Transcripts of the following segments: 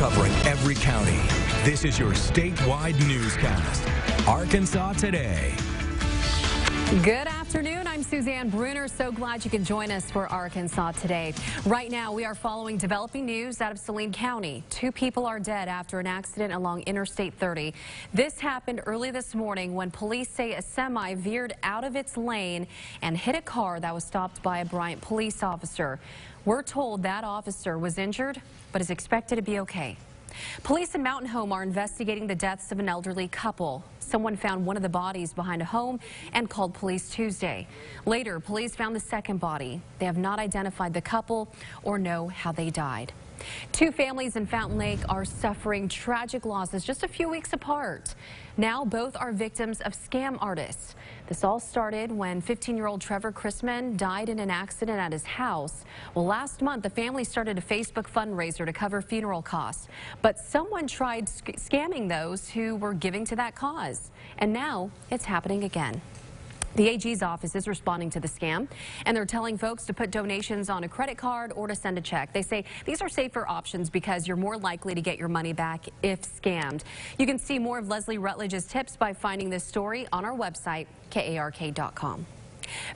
covering every county. This is your statewide newscast, Arkansas Today. Good afternoon. I'm Suzanne Bruner. So glad you can join us for Arkansas Today. Right now, we are following developing news out of Saline County. 2 people are dead after an accident along Interstate 30. This happened early this morning when police say a semi veered out of its lane and hit a car that was stopped by a Bryant police officer. We're told that officer was injured, but is expected to be okay. Police in Mountain Home are investigating the deaths of an elderly couple. Someone found one of the bodies behind a home and called police Tuesday. Later, police found the second body. They have not identified the couple or know how they died. 2 families in Fountain Lake are suffering tragic losses just a few weeks apart. Now both are victims of scam artists. This all started when 15-year-old Trevor Chrisman died in an accident at his house. Well, last month, the family started a Facebook fundraiser to cover funeral costs. But someone tried scamming those who were giving to that cause. And now it's happening again. The AG's office is responding to the scam, and they're telling folks to put donations on a credit card or to send a check. They say these are safer options because you're more likely to get your money back if scammed. You can see more of Leslie Rutledge's tips by finding this story on our website, KARK.com.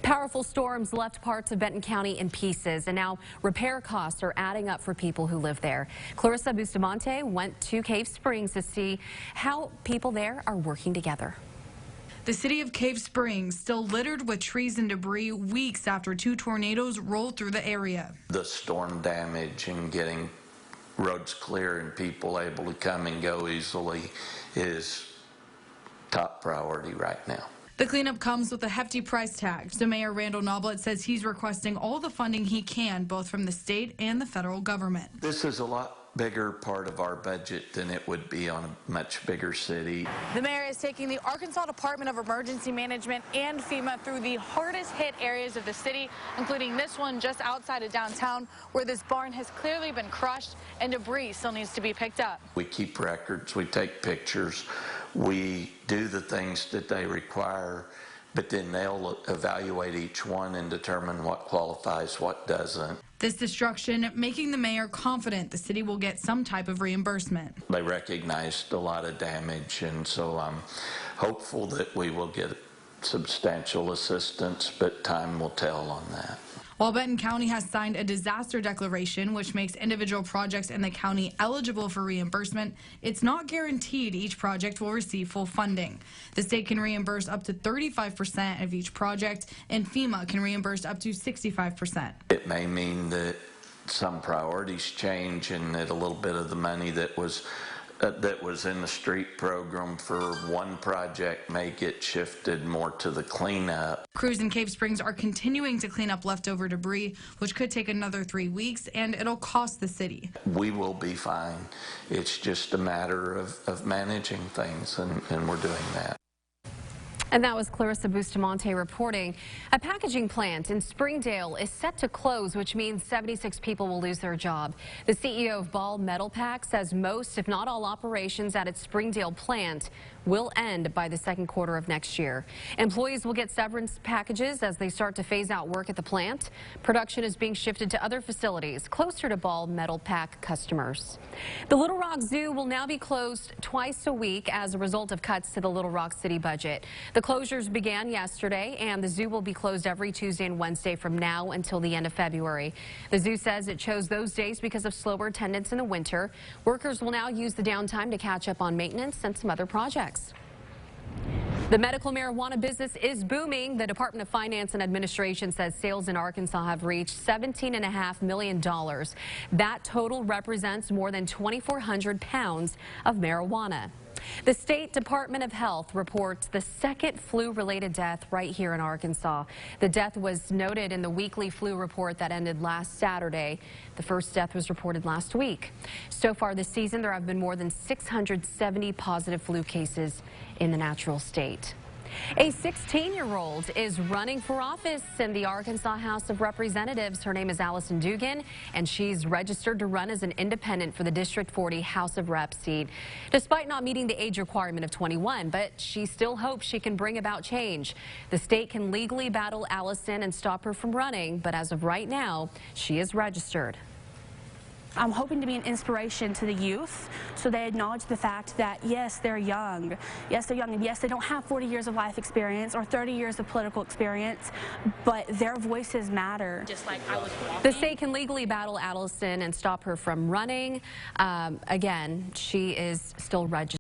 Powerful storms left parts of Benton County in pieces, and now repair costs are adding up for people who live there. Clarissa Bustamante went to Cave Springs to see how people there are working together. The city of Cave Springs still littered with trees and debris weeks after 2 tornadoes rolled through the area. The storm damage and getting roads clear and people able to come and go easily is top priority right now. The cleanup comes with a hefty price tag. So Mayor Randall Noblett says he's requesting all the funding he can, both from the state and the federal government. This is a lot bigger part of our budget than it would be on a much bigger city. The mayor is taking the Arkansas Department of Emergency Management and FEMA through the hardest hit areas of the city, including this one just outside of downtown, where this barn has clearly been crushed and debris still needs to be picked up. We keep records, we take pictures, we do the things that they require, but then they'll evaluate each one and determine what qualifies, what doesn't. This destruction making the mayor confident the city will get some type of reimbursement. They recognized a lot of damage, and so I'm hopeful that we will get substantial assistance, but time will tell on that. While Benton County has signed a disaster declaration, which makes individual projects in the county eligible for reimbursement, it's not guaranteed each project will receive full funding. The state can reimburse up to 35% of each project, and FEMA can reimburse up to 65%. It may mean that some priorities change and that a little bit of the money that was in the street program for one project may get shifted more to the cleanup. Crews in Cave Springs are continuing to clean up leftover debris, which could take another 3 weeks, and it'll cost the city. We will be fine. It's just a matter of managing things, and we're doing that. And that was Clarissa Bustamante reporting. A packaging plant in Springdale is set to close, which means 76 people will lose their job. The CEO of Ball Metal Pack says most, if not all, operations at its Springdale plant will end by the second quarter of next year. Employees will get severance packages as they start to phase out work at the plant. Production is being shifted to other facilities closer to Ball Metal Pack customers. The Little Rock Zoo will now be closed twice a week as a result of cuts to the Little Rock City budget. The closures began yesterday, and the zoo will be closed every Tuesday and Wednesday from now until the end of February. The zoo says it chose those days because of slower attendance in the winter. Workers will now use the downtime to catch up on maintenance and some other projects. The medical marijuana business is booming. The Department of Finance and Administration says sales in Arkansas have reached $17.5 million. That total represents more than 2,400 pounds of marijuana. The State Department of Health reports the second flu-related death right here in Arkansas. The death was noted in the weekly flu report that ended last Saturday. The first death was reported last week. So far this season, there have been more than 670 positive flu cases in the natural state. A 16-year-old is running for office in the Arkansas House of Representatives. Her name is Allison Dugan, and she's registered to run as an independent for the District 40 House of Rep seat. Despite not meeting the age requirement of 21, but she still hopes she can bring about change. The state can legally battle Allison and stop her from running, but as of right now, she is registered. I'm hoping to be an inspiration to the youth so they acknowledge the fact that, yes, they're young. Yes, they're young, and yes, they don't have 40 years of life experience or 30 years of political experience, but their voices matter. Just like I was walking. The state can legally battle Adelson and stop her from running. Again, she is still registered.